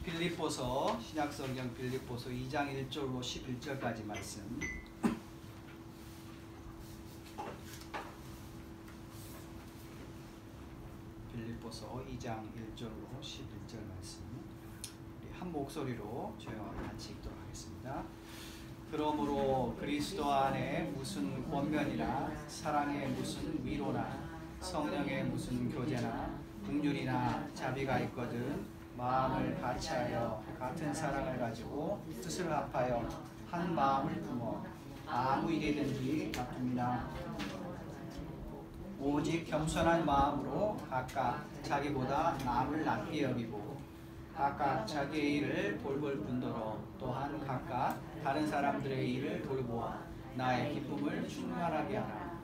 빌립보서 신약성경 빌립보서 2장 1절로 11절까지 말씀. 빌립보서 2장 1절로 11절 말씀. 우리 한 목소리로 조용하게 같이 읽도록 하겠습니다. 그러므로 그리스도 안에 무슨 권면이나 사랑의 무슨 위로나 성령의 무슨 교제나 긍휼이나 자비가 있거든 마음을 같이하여 같은 사랑을 가지고 뜻을 합하여 한 마음을 품어 아무 일이든지 바쁩니다. 오직 겸손한 마음으로 각각 자기보다 남을 낮게 여기고 각각 자기의 일을 돌볼 뿐더러 또한 각각 다른 사람들의 일을 돌보아 나의 기쁨을 충만하게 하라.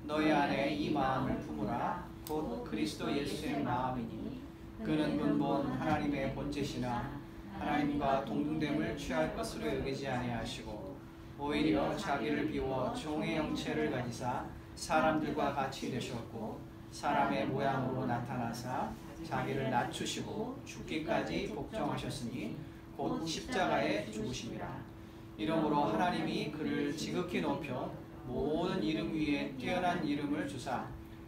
너희 안에 이 마음을 품으라. 곧 그리스도 예수의 마음이니 그는 근본 하나님의 본체시나 하나님과 동등됨을 취할 것으로 여기지 아니하시고 오히려 자기를 비워 종의 형체를 가지사 사람들과 같이 되셨고 사람의 모양으로 나타나사 자기를 낮추시고 죽기까지 복종하셨으니 곧 십자가에 죽으심이라. 이러므로 하나님이 그를 지극히 높여 모든 이름 위에 뛰어난 이름을 주사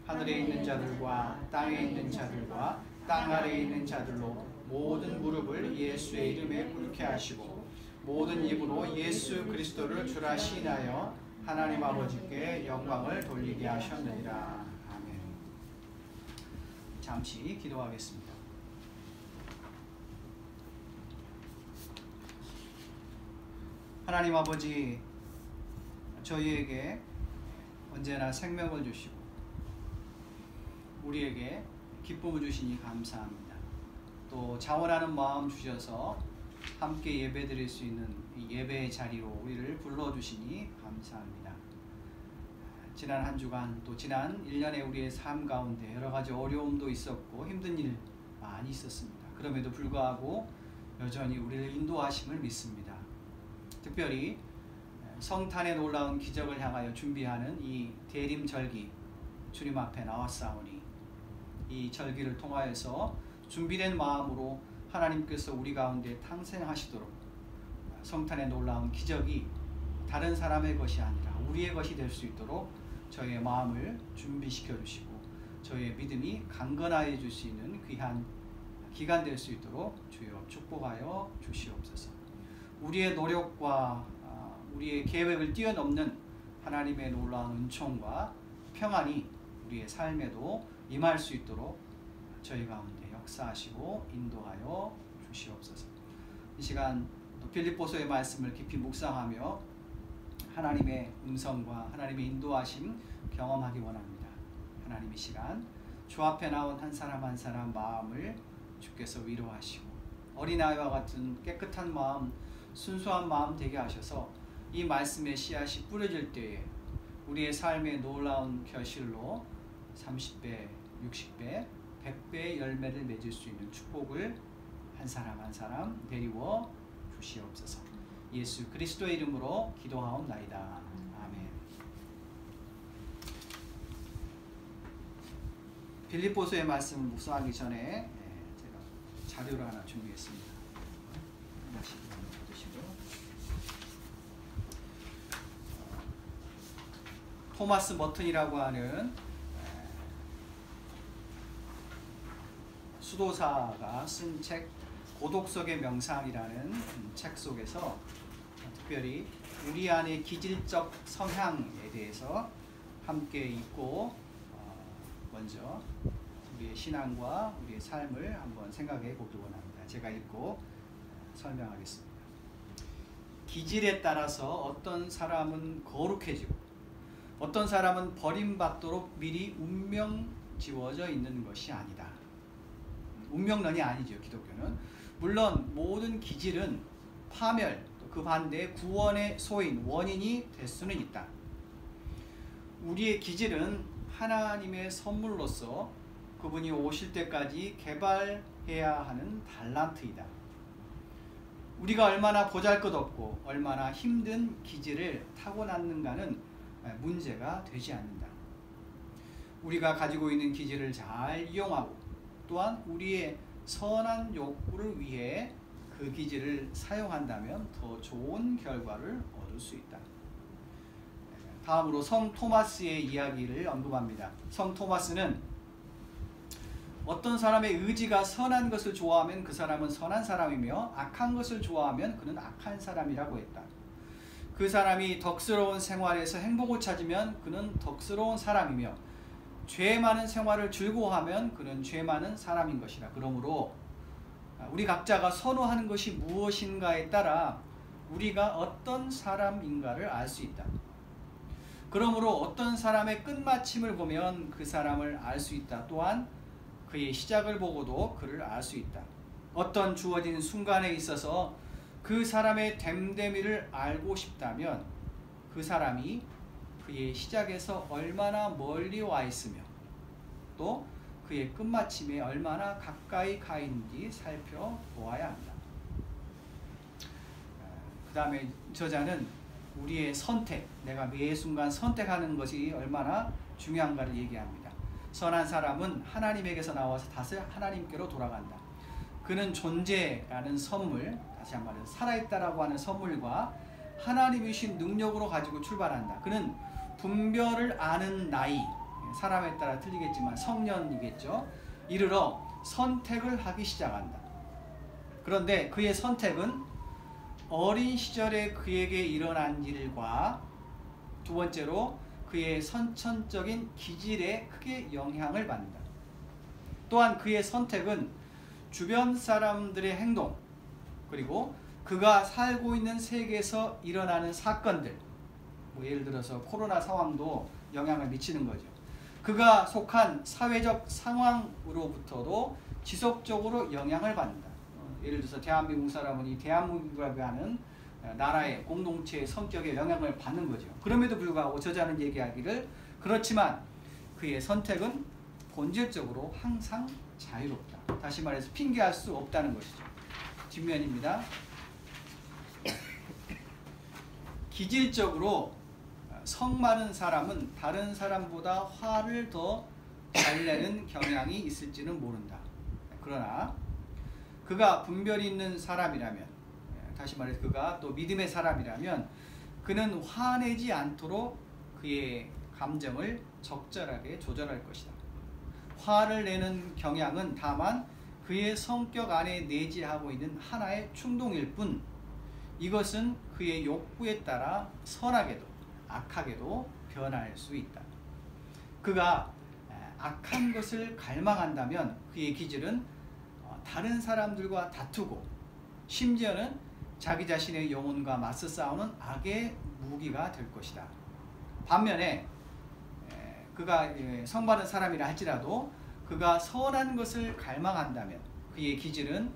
하늘에 있는 자들과 땅에 있는 자들과 땅 아래에 있는 자들로 모든 무릎을 예수의 이름에 꿇게 하시고 모든 입으로 예수 그리스도를 주라 시인하여 하나님 아버지께 영광을 돌리게 하셨느니라. 아멘. 잠시 기도하겠습니다. 하나님 아버지, 저희에게 언제나 생명을 주시고 우리에게 기쁨을 주시니 감사합니다. 또 자원하는 마음 주셔서 함께 예배드릴 수 있는 이 예배의 자리로 우리를 불러주시니 감사합니다. 지난 한 주간 또 지난 1년의 우리의 삶 가운데 여러 가지 어려움도 있었고 힘든 일 많이 있었습니다. 그럼에도 불구하고 여전히 우리를 인도하심을 믿습니다. 특별히 성탄의 놀라운 기적을 향하여 준비하는 이 대림절기 주님 앞에 나왔사오니 이 절기를 통하여서 준비된 마음으로 하나님께서 우리 가운데 탄생하시도록 성탄의 놀라운 기적이 다른 사람의 것이 아니라 우리의 것이 될 수 있도록 저희의 마음을 준비시켜 주시고 저희의 믿음이 강건하여 줄 수 있는 귀한 기간 될 수 있도록 주여 축복하여 주시옵소서. 우리의 노력과 우리의 계획을 뛰어넘는 하나님의 놀라운 은총과 평안이 우리의 삶에도 임할 수 있도록 저희 가운데 역사하시고 인도하여 주시옵소서. 이 시간 또 빌립보서의 말씀을 깊이 묵상하며 하나님의 음성과 하나님의 인도하심 경험하기 원합니다. 하나님 이 시간 주 앞에 나온 한 사람 한 사람 마음을 주께서 위로하시고 어린아이와 같은 깨끗한 마음, 순수한 마음 되게 하셔서 이 말씀의 씨앗이 뿌려질 때에 우리의 삶의 놀라운 결실로 30배, 60배, 100배의 열매를 맺을 수 있는 축복을 한 사람 한 사람 내리워 주시옵소서. 예수 그리스도의 이름으로 기도하옵나이다. 아멘. 빌립보서의 말씀을 묵상하기 전에 제가 자료를 하나 준비했습니다. 토마스 머튼이라고 하는 수도사가 쓴 책 고독석의 명상이라는 책 속에서 특별히 우리 안의 기질적 성향에 대해서 함께 읽고 먼저 우리의 신앙과 우리의 삶을 한번 생각해 보기 원합니다. 제가 읽고 설명하겠습니다. 기질에 따라서 어떤 사람은 거룩해지고 어떤 사람은 버림받도록 미리 운명 지워져 있는 것이 아니다. 운명론이 아니죠, 기독교는. 물론 모든 기질은 파멸, 또 그 반대에 구원의 소인, 원인이 될 수는 있다. 우리의 기질은 하나님의 선물로서 그분이 오실 때까지 개발해야 하는 달란트이다. 우리가 얼마나 보잘것없고 얼마나 힘든 기질을 타고났는가는 문제가 되지 않는다. 우리가 가지고 있는 기질을 잘 이용하고 또한 우리의 선한 욕구를 위해 그 기질을 사용한다면 더 좋은 결과를 얻을 수 있다. 다음으로 성 토마스의 이야기를 언급합니다. 성 토마스는 어떤 사람의 의지가 선한 것을 좋아하면 그 사람은 선한 사람이며 악한 것을 좋아하면 그는 악한 사람이라고 했다. 그 사람이 덕스러운 생활에서 행복을 찾으면 그는 덕스러운 사람이며 죄 많은 생활을 즐거워하면 그는 죄 많은 사람인 것이라. 그러므로 우리 각자가 선호하는 것이 무엇인가에 따라 우리가 어떤 사람인가를 알 수 있다. 그러므로 어떤 사람의 끝마침을 보면 그 사람을 알 수 있다. 또한 그의 시작을 보고도 그를 알 수 있다. 어떤 주어진 순간에 있어서 그 사람의 됨됨이를 알고 싶다면 그 사람이 그의 시작에서 얼마나 멀리 와 있으며 또 그의 끝마침에 얼마나 가까이 가 있는지 살펴보아야 한다. 그 다음에 저자는 우리의 선택, 내가 매 순간 선택하는 것이 얼마나 중요한가를 얘기합니다. 선한 사람은 하나님에게서 나와서 다시 하나님께로 돌아간다. 그는 존재라는 선물, 다시 한 말해서 살아있다라고 하는 선물과 하나님이신 능력으로 가지고 출발한다. 그는 분별을 아는 나이, 사람에 따라 틀리겠지만 성년이겠죠. 이르러 선택을 하기 시작한다. 그런데 그의 선택은 어린 시절에 그에게 일어난 일과 두 번째로 그의 선천적인 기질에 크게 영향을 받는다. 또한 그의 선택은 주변 사람들의 행동 그리고 그가 살고 있는 세계에서 일어나는 사건들, 뭐 예를 들어서 코로나 상황도 영향을 미치는 거죠. 그가 속한 사회적 상황으로부터도 지속적으로 영향을 받는다. 예를 들어서 대한민국 사람은 이 대한민국이라고 하는 나라의 공동체의 성격에 영향을 받는 거죠. 그럼에도 불구하고 저자는 얘기하기를 그렇지만 그의 선택은 본질적으로 항상 자유롭다. 다시 말해서 핑계할 수 없다는 것이죠. 뒷면입니다. 기질적으로 성 많은 사람은 다른 사람보다 화를 더 잘 내는 경향이 있을지는 모른다. 그러나 그가 분별이 있는 사람이라면, 다시 말해서 그가 또 믿음의 사람이라면 그는 화내지 않도록 그의 감정을 적절하게 조절할 것이다. 화를 내는 경향은 다만 그의 성격 안에 내재하고 있는 하나의 충동일 뿐 이것은 그의 욕구에 따라 선하게도 악하게도 변할 수 있다. 그가 악한 것을 갈망한다면 그의 기질은 다른 사람들과 다투고 심지어는 자기 자신의 영혼과 맞서 싸우는 악의 무기가 될 것이다. 반면에 그가 성받은 사람이라 할지라도 그가 선한 것을 갈망한다면 그의 기질은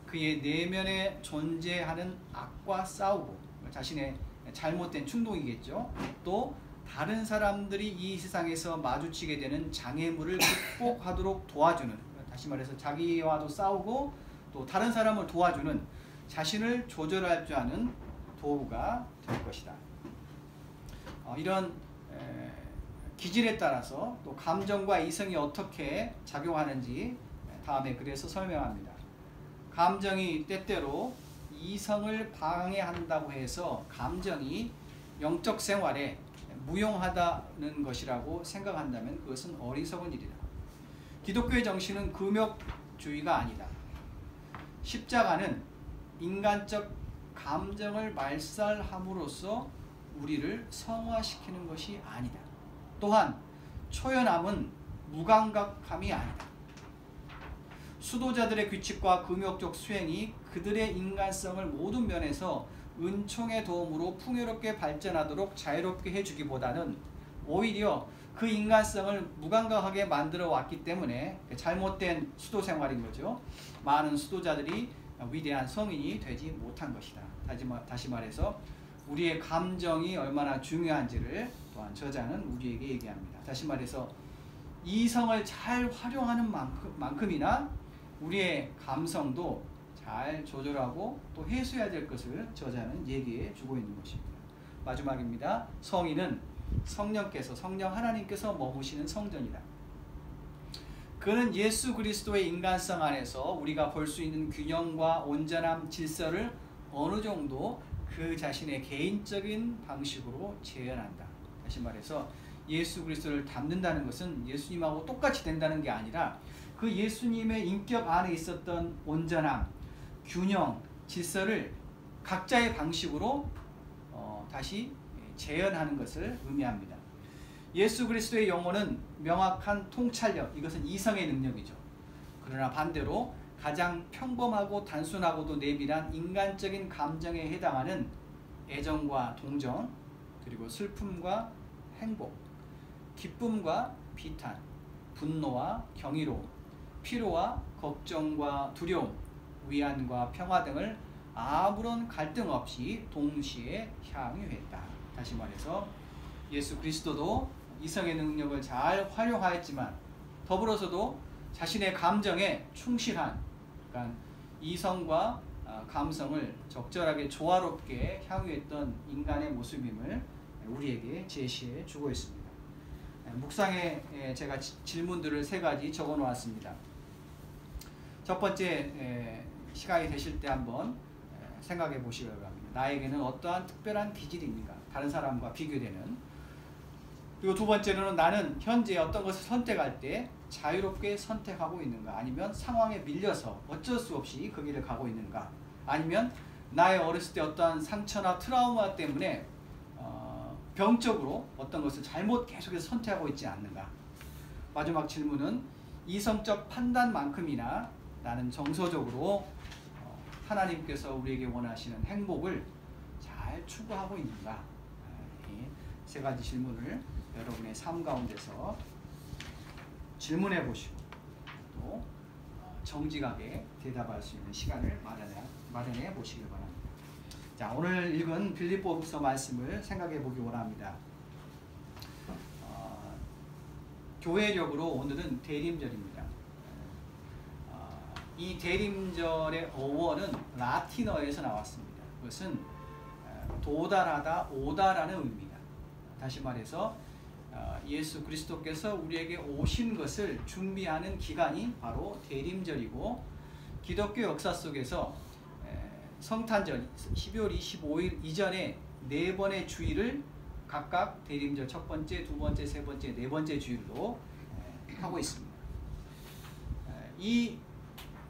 그의 내면에 존재하는 악과 싸우고 자신의 잘못된 충동이겠죠. 또 다른 사람들이 이 세상에서 마주치게 되는 장애물을 극복하도록 도와주는, 다시 말해서 자기와도 싸우고 또 다른 사람을 도와주는 자신을 조절할 줄 아는 도구가 될 것이다. 이런 기질에 따라서 또 감정과 이성이 어떻게 작용하는지 다음에 글에서 설명합니다. 감정이 때때로 이성을 방해한다고 해서 감정이 영적 생활에 무용하다는 것이라고 생각한다면 그것은 어리석은 일이다. 기독교의 정신은 금욕주의가 아니다. 십자가는 인간적 감정을 말살함으로써 우리를 성화시키는 것이 아니다. 또한 초연함은 무감각함이 아니다. 수도자들의 규칙과 금욕적 수행이 그들의 인간성을 모든 면에서 은총의 도움으로 풍요롭게 발전하도록 자유롭게 해주기보다는 오히려 그 인간성을 무감각하게 만들어 왔기 때문에 잘못된 수도 생활인 거죠. 많은 수도자들이 위대한 성인이 되지 못한 것이다. 다시 말해서 우리의 감정이 얼마나 중요한지를 또한 저자는 우리에게 얘기합니다. 다시 말해서 이성을 잘 활용하는 만큼이나 우리의 감성도 잘 조절하고 또 해소해야 될 것을 저자는 얘기해 주고 있는 것입니다. 마지막입니다. 성인은 성령 하나님께서 머무시는 성전이다. 그 그는 예수 그리스도의 인간성 안에서 우리가 볼 수 있는 균형과 온전함, 질서를 어느 정도 그 자신의 개인적인 방식으로 재현한다. 다시 말해서 예수 그리스도를 닮는다는 것은 예수님하고 똑같이 된다는 게 아니라 그 예수님의 인격 안에 있었던 온전함, 균형, 질서를 각자의 방식으로 다시 재현하는 것을 의미합니다. 예수 그리스도의 영혼은 명확한 통찰력, 이것은 이성의 능력이죠. 그러나 반대로 가장 평범하고 단순하고도 내밀한 인간적인 감정에 해당하는 애정과 동정, 그리고 슬픔과 행복, 기쁨과 비탄, 분노와 경이로움, 피로와 걱정과 두려움, 위안과 평화 등을 아무런 갈등 없이 동시에 향유했다. 다시 말해서 예수 그리스도도 이성의 능력을 잘 활용하였지만 더불어서도 자신의 감정에 충실한, 그러니까 이성과 감성을 적절하게 조화롭게 향유했던 인간의 모습임을 우리에게 제시해 주고 있습니다. 묵상에 제가 질문들을 3가지 적어 놓았습니다. 첫 번째, 시간이 되실 때 한번 생각해 보시기 바랍니다. 나에게는 어떠한 특별한 기질이 있는가? 다른 사람과 비교되는. 그리고 두 번째로는 나는 현재 어떤 것을 선택할 때 자유롭게 선택하고 있는가? 아니면 상황에 밀려서 어쩔 수 없이 그 길을 가고 있는가? 아니면 나의 어렸을 때 어떠한 상처나 트라우마 때문에 병적으로 어떤 것을 잘못 계속해서 선택하고 있지 않는가? 마지막 질문은 이성적 판단만큼이나 나는 정서적으로 하나님께서 우리에게 원하시는 행복을 잘 추구하고 있는가? 이 3가지 질문을 여러분의 삶 가운데서 질문해 보시고 또 정직하게 대답할 수 있는 시간을 마련해 보시길 바랍니다. 자, 오늘 읽은 빌립보서 말씀을 생각해 보기 원합니다. 교회력으로 오늘은 대림절입니다. 이 대림절의 어원은 라틴어에서 나왔습니다. 그것은 도달하다, 오다라는 의미입니다. 다시 말해서 예수 그리스도께서 우리에게 오신 것을 준비하는 기간이 바로 대림절이고, 기독교 역사 속에서 성탄절 12월 25일 이전에 4번의 주일을 각각 대림절 첫 번째, 두 번째, 세 번째, 네 번째 주일로 하고 있습니다. 이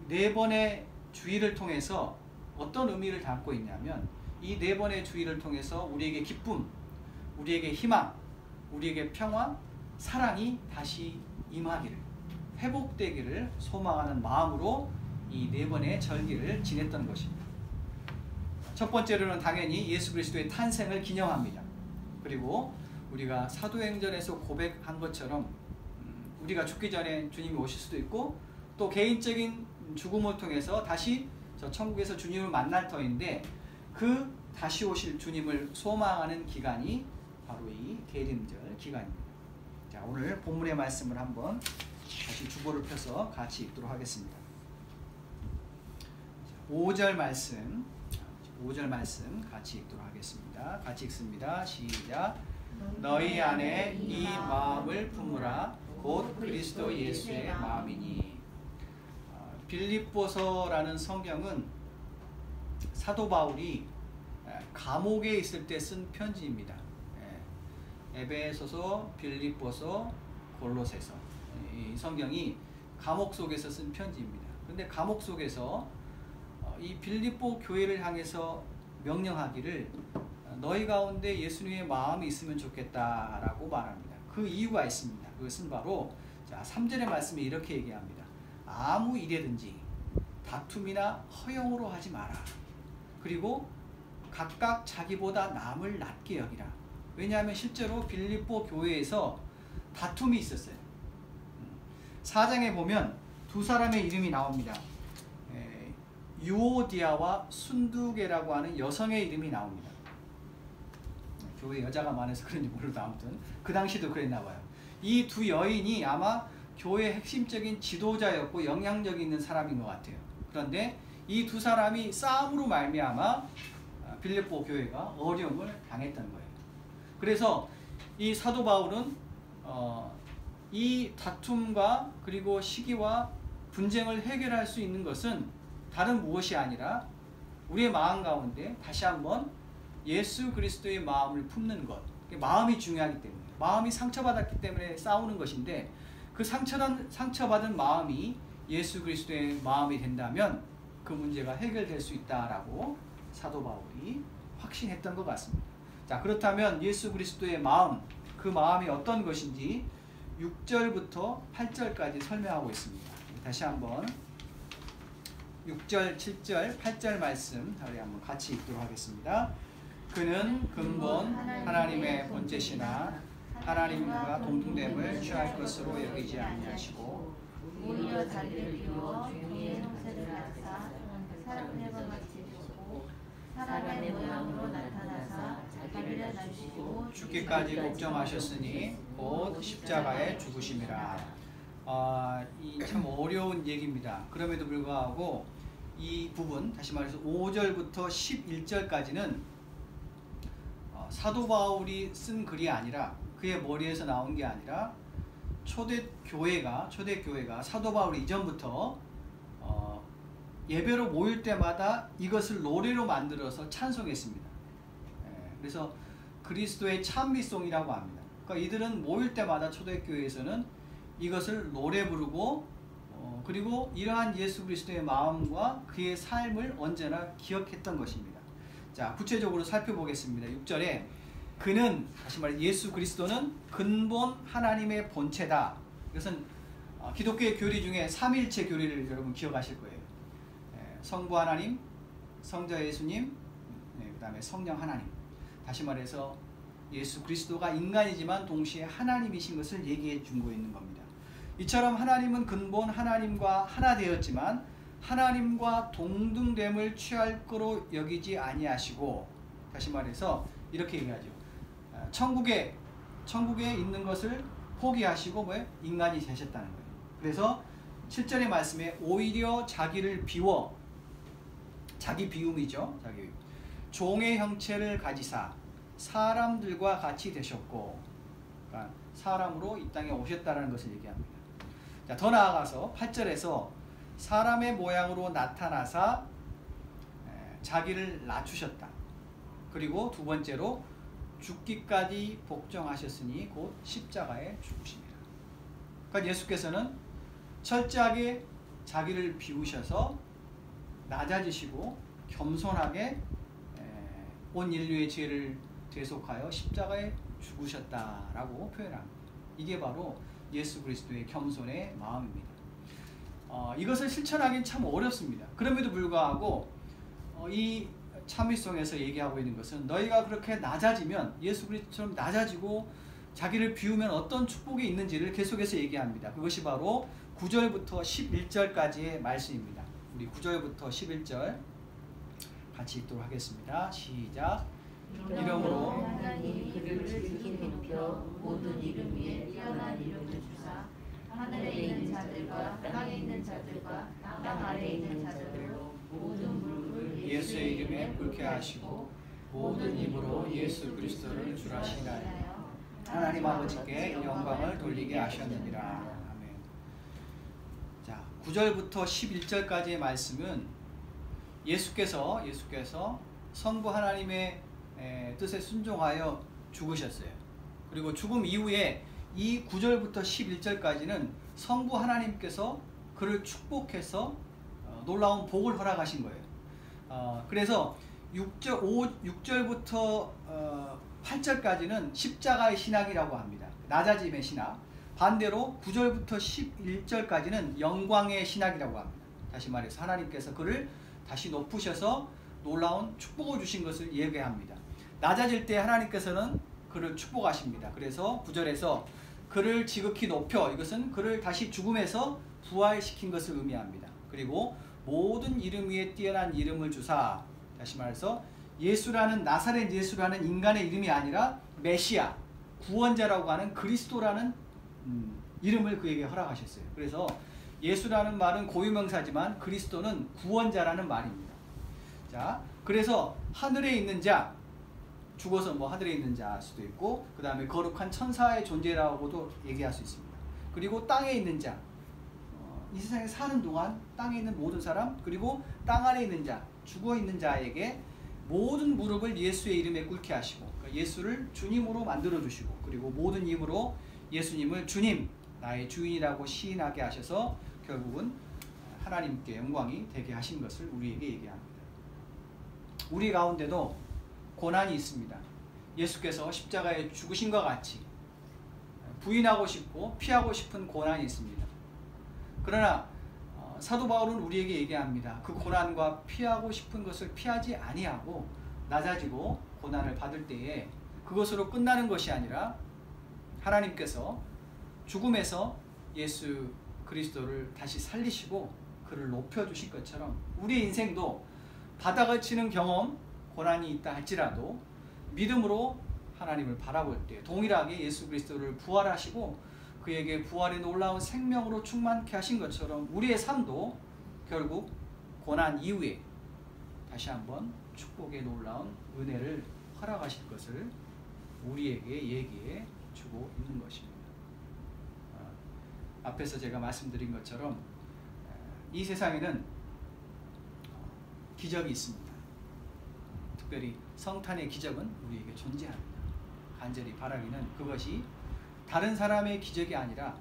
4번의 주일을 통해서 어떤 의미를 담고 있냐면, 이 4번의 주일을 통해서 우리에게 기쁨, 우리에게 희망, 우리에게 평화, 사랑이 다시 임하기를, 회복되기를 소망하는 마음으로 이 4번의 절기를 지냈던 것입니다. 첫 번째로는 당연히 예수 그리스도의 탄생을 기념합니다. 그리고 우리가 사도행전에서 고백한 것처럼 우리가 죽기 전에 주님이 오실 수도 있고, 또 개인적인 죽음을 통해서 다시 저 천국에서 주님을 만날 터인데, 그 다시 오실 주님을 소망하는 기간이 바로 이 대림절 기간입니다. 자, 오늘 본문의 말씀을 한번 다시 주보를 펴서 같이 읽도록 하겠습니다. 5절 말씀 같이 읽도록 하겠습니다. 같이 읽습니다. 시작. 너희 안에 이 마음을 품으라. 곧 그리스도 예수의 마음이니. 빌립보서라는 성경은 사도 바울이 감옥에 있을 때 쓴 편지입니다. 에베소서, 빌립보서, 골로새서, 이 성경이 감옥 속에서 쓴 편지입니다. 그런데 감옥 속에서 이 빌립보 교회를 향해서 명령하기를 너희 가운데 예수님의 마음이 있으면 좋겠다라고 말합니다. 그 이유가 있습니다. 그것은 바로 3절의 말씀에 이렇게 얘기합니다. 아무 일에든지 다툼이나 허영으로 하지 마라. 그리고 각각 자기보다 남을 낮게 여기라. 왜냐하면 실제로 빌립보 교회에서 다툼이 있었어요. 4장에 보면 두 사람의 이름이 나옵니다. 유오디아와 순두계라고 하는 여성의 이름이 나옵니다. 교회 여자가 많아서 그런지 모르도 아무튼 그 당시도 그랬나 봐요. 이 두 여인이 아마 교회의 핵심적인 지도자였고 영향력 있는 사람인 것 같아요. 그런데 이 두 사람이 싸움으로 말미암아 빌립보 교회가 어려움을 당했던 거예요. 그래서 이 사도 바울은 이 다툼과 그리고 시기와 분쟁을 해결할 수 있는 것은 다른 무엇이 아니라 우리의 마음 가운데 다시 한번 예수 그리스도의 마음을 품는 것. 마음이 중요하기 때문에, 마음이 상처받았기 때문에 싸우는 것인데, 그 상처받은 마음이 예수 그리스도의 마음이 된다면 그 문제가 해결될 수 있다라고 사도 바울이 확신했던 것 같습니다. 자, 그렇다면 예수 그리스도의 마음, 그 마음이 어떤 것인지 6절부터 8절까지 설명하고 있습니다. 다시 한번 6절, 7절, 8절 말씀 우리 한번 같이 읽도록 하겠습니다. 그는 근본 하나님의 본체시나 하나님과 동등됨을 취할 것으로 여기지 아니하시고 오히려 자기를 비워 종의 형체를 갖사 사람의 것 같이 되셨고 사람의 모양으로 나타나사 자기를 낮추시고 죽기까지 걱정하셨으니 곧 십자가에 죽으심이라. 이 참 어려운 얘기입니다. 그럼에도 불구하고 이 부분, 다시 말해서 5절부터 11절까지는 사도 바울이 쓴 글이 아니라, 그의 머리에서 나온 게 아니라 초대교회가 사도 바울이 이전부터 예배로 모일 때마다 이것을 노래로 만들어서 찬송했습니다. 그래서 그리스도의 찬미송이라고 합니다. 그러니까 이들은 모일 때마다 초대교회에서는 이것을 노래 부르고 그리고 이러한 예수 그리스도의 마음과 그의 삶을 언제나 기억했던 것입니다. 자, 구체적으로 살펴보겠습니다. 6절에 그는, 다시 말해 예수 그리스도는 근본 하나님의 본체다. 이것은 기독교의 교리 중에 삼위일체 교리를 여러분 기억하실 거예요. 성부 하나님, 성자 예수님, 그 다음에 성령 하나님. 다시 말해서 예수 그리스도가 인간이지만 동시에 하나님이신 것을 얘기해 주고 있는 겁니다. 이처럼 하나님은 근본 하나님과 하나 되었지만 하나님과 동등됨을 취할 거로 여기지 아니하시고, 다시 말해서 이렇게 얘기하죠. 천국에 있는 것을 포기하시고 인간이 되셨다는 거예요. 그래서 7절의 말씀에 오히려 자기를 비워, 자기 비움이죠. 자기 비움. 종의 형체를 가지사 사람들과 같이 되셨고, 그러니까 사람으로 이 땅에 오셨다는 것을 얘기합니다. 자, 더 나아가서 8절에서 사람의 모양으로 나타나사 자기를 낮추셨다. 그리고 두 번째로 죽기까지 복종하셨으니 곧 십자가에 죽으십니다. 그러니까 예수께서는 철저하게 자기를 비우셔서 낮아지시고 겸손하게 온 인류의 죄를 대속하여 십자가에 죽으셨다라고 표현합니다. 이게 바로 예수 그리스도의 겸손의 마음입니다. 이것을 실천하기는 참 어렵습니다. 그럼에도 불구하고 이 참미송에서 얘기하고 있는 것은 너희가 그렇게 낮아지면, 예수 그리스도처럼 낮아지고 자기를 비우면 어떤 축복이 있는지를 계속해서 얘기합니다. 그것이 바로 9절부터 11절까지의 말씀입니다. 우리 9절부터 11절 같이 읽도록 하겠습니다. 시작. 이러므로 하나님이 그를 지극히 높여 모든 이름 위에 뛰어난 이름을 주사 하늘에 있는 자들과 땅에 있는 자들과 땅 아래에 있는 자들로 모든 무릎을 예수의 이름에 꿇게 하시고 모든 입으로 예수 그리스도를 주라시나요. 하나님 아버지께 영광을 돌리게 하셨느니라. 아멘. 자, 9절부터 11절까지의 말씀은 예수께서 성부 하나님의 뜻에 순종하여 죽으셨어요. 그리고 죽음 이후에 이 9절부터 11절까지는 성부 하나님께서 그를 축복해서 놀라운 복을 허락하신 거예요. 그래서 6절부터 8절까지는 십자가의 신앙이라고 합니다. 낮아짐의 신앙. 반대로 9절부터 11절까지는 영광의 신앙이라고 합니다. 다시 말해서 하나님께서 그를 다시 높으셔서 놀라운 축복을 주신 것을 얘기합니다. 낮아질 때 하나님께서는 그를 축복하십니다. 그래서 9절에서 그를 지극히 높여, 이것은 그를 다시 죽음에서 부활시킨 것을 의미합니다. 그리고 모든 이름 위에 뛰어난 이름을 주사, 다시 말해서 예수라는, 나사렛 예수라는 인간의 이름이 아니라 메시아, 구원자라고 하는 그리스도라는 이름을 그에게 허락하셨어요. 그래서 예수라는 말은 고유명사지만 그리스도는 구원자라는 말입니다. 자, 그래서 하늘에 있는 자, 죽어서 하늘에 있는 자일 수도 있고, 그 다음에 거룩한 천사의 존재라고도 얘기할 수 있습니다. 그리고 땅에 있는 자, 이 세상에 사는 동안 땅에 있는 모든 사람, 그리고 땅 아래 있는 자, 죽어 있는 자에게 모든 무릎을 예수의 이름에 꿇게 하시고, 그러니까 예수를 주님으로 만들어 주시고, 그리고 모든 힘으로 예수님을 주님, 나의 주인이라고 시인하게 하셔서 결국은 하나님께 영광이 되게 하신 것을 우리에게 얘기합니다. 우리 가운데도 고난이 있습니다. 예수께서 십자가에 죽으신 것 같이 부인하고 싶고 피하고 싶은 고난이 있습니다. 그러나 사도 바울은 우리에게 얘기합니다. 그 고난과 피하고 싶은 것을 피하지 아니하고 낮아지고 고난을 받을 때에 그것으로 끝나는 것이 아니라 하나님께서 죽음에서 예수 그리스도를 다시 살리시고 그를 높여주실 것처럼 우리의 인생도 바닥을 치는 경험, 고난이 있다 할지라도 믿음으로 하나님을 바라볼 때 동일하게 예수 그리스도를 부활하시고 그에게 부활의 놀라운 생명으로 충만케 하신 것처럼 우리의 삶도 결국 고난 이후에 다시 한번 축복의 놀라운 은혜를 허락하실 것을 우리에게 얘기해 주고 있는 것입니다. 앞에서 제가 말씀드린 것처럼 이 세상에는 기적이 있습니다. 특별히 성탄의 기적은 우리에게 존재합니다. 간절히 바라기는 그것이 다른 사람의 기적이 아니라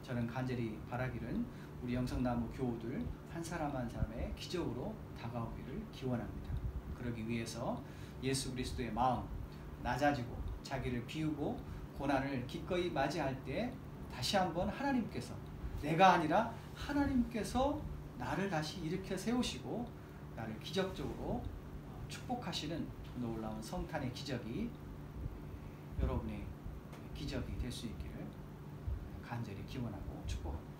저는 간절히 바라기는 우리 영성나무 교우들 한 사람 한 사람의 기적으로 다가오기를 기원합니다. 그러기 위해서 예수 그리스도의 마음, 낮아지고 자기를 비우고 고난을 기꺼이 맞이할 때 다시 한번 하나님께서, 내가 아니라 하나님께서 나를 다시 일으켜 세우시고 나를 기적적으로 축복하시는 놀라운 성탄의 기적이 여러분의 기적이 될 수 있기를 간절히 기원하고 축복합니다.